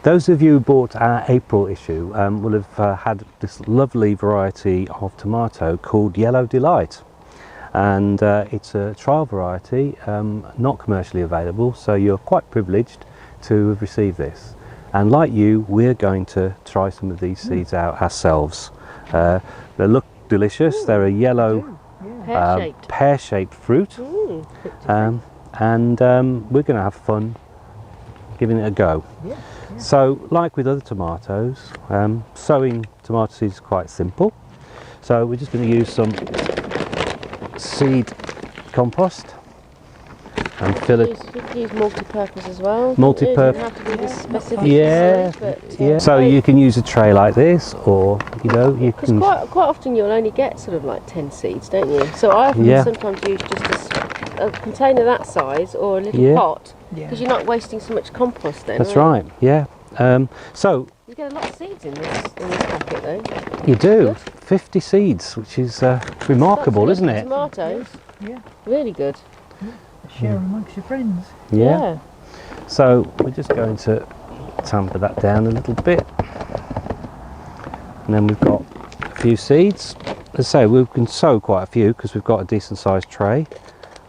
Those of you who bought our April issue will have had this lovely variety of tomato called Yellow Delight, and it's a trial variety, not commercially available, so you're quite privileged to have received this. And like you, we're going to try some of these seeds out ourselves. They look delicious. They're a yellow pear-shaped fruit, and we're going to have fun giving it a go. So, like with other tomatoes, sowing tomato seeds is quite simple. So we're just going to use some seed compost and fill it. You could use multi-purpose as well. Multi-purpose. You don't have to be this specific. Yeah. So you can use a tray like this, or you can. Quite often you'll only get sort of like 10 seeds, don't you? So I often sometimes use just a container that size or a little pot, because you're not wasting so much compost then. That's right. Yeah. So you get a lot of seeds in this packet though. You do. 50 seeds, which is remarkable, isn't it? Tomatoes. Yeah. Really good. Share amongst your friends. Yeah. So we're just going to tamper that down a little bit, and then we've got a few seeds. As I say, we can sow quite a few because we've got a decent sized tray,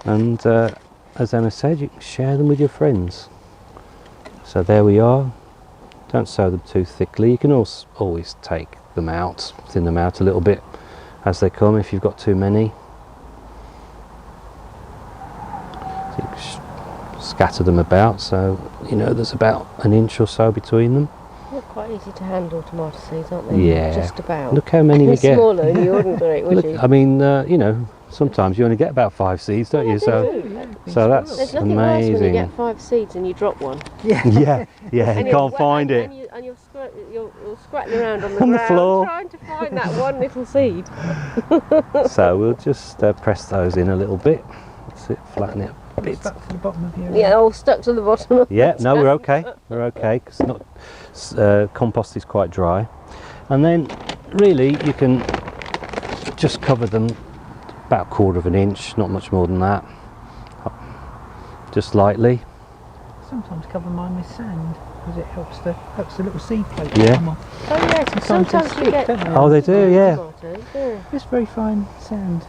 and as Emma said, you can share them with your friends. So there we are. Don't sow them too thickly. You can also always take them out, thin them out a little bit as they come if you've got too many. So you can scatter them about, so there's about an inch or so between them. They're quite easy to handle, tomato seeds, aren't they? Yeah. Just about. Look how many we get. Smaller than you wouldn't do it, would you? I mean, sometimes you only get about 5 seeds, don't you? So that's There's nothing amazing. worse when you get 5 seeds and you drop one. Yeah, you can't find it. And you're scratching around on the On the ground floor. trying to find that one little seed. So we'll just press those in a little bit. That's it, flatten it a bit. Stuck to the bottom of your... Yeah, all stuck to the bottom of Yeah, no, we're okay. We're okay, because compost is quite dry. And then, really, you can just cover them about 1/4 of an inch, not much more than that. Just lightly. Sometimes cover mine with sand because it helps the little seed float Yeah. come off. Oh yes, sometimes you get... don't they? Oh, they do, yeah. tomatoes, yeah. Just very fine sand.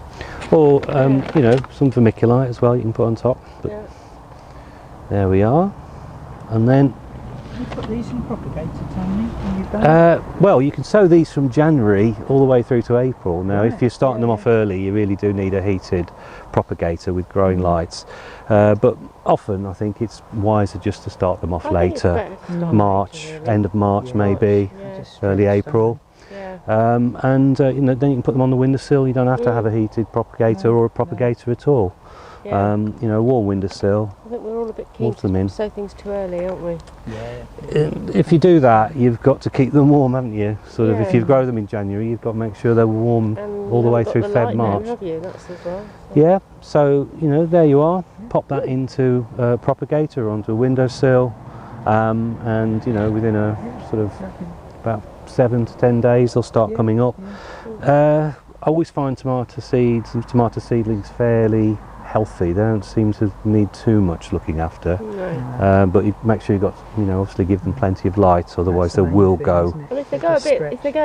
Or, some vermiculite as well you can put on top. But Yeah. there we are. And then, You put these in propagator, Tony, when you've done well, you can sow these from January all the way through to April. Now, if you're starting them off early, you really do need a heated propagator with growing lights. But often, I think it's wiser just to start them off I think it's later. better to March, start later, end of March maybe, Yeah. early April. Yeah. And then you can put them on the windowsill. You don't have to have a heated propagator or a propagator at all. Yeah. Warm windowsill. I think we're all a bit keen Water them in. to sow things too early, aren't we? If you do that, you've got to keep them warm, haven't you? Sort of, if Yeah. you grow them in January, you've got to make sure they're warm And all the you way haven't through got the Feb, light March. Now, have you? That's as well. Yeah, so there you are. Pop that into a propagator onto a windowsill, and within a sort of about 7 to 10 days they'll start coming up. I always find tomato seeds and tomato seedlings fairly healthy. They don't seem to need too much looking after. No. But you make sure you've got, obviously give them plenty of light, otherwise they will go. And if they go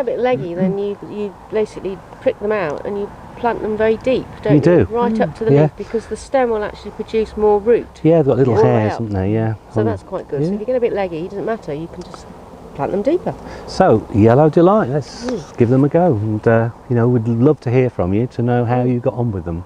a bit leggy, then you basically prick them out and you plant them very deep, don't you? You do. Right up to the leaf, because the stem will actually produce more root. Yeah, they've got little All the way hairs, up. haven't they? Yeah. So that's quite good. So if you get a bit leggy, it doesn't matter. You can just plant them deeper. So, Yellow Delight, let's give them a go. And, we'd love to hear from you to know how you got on with them.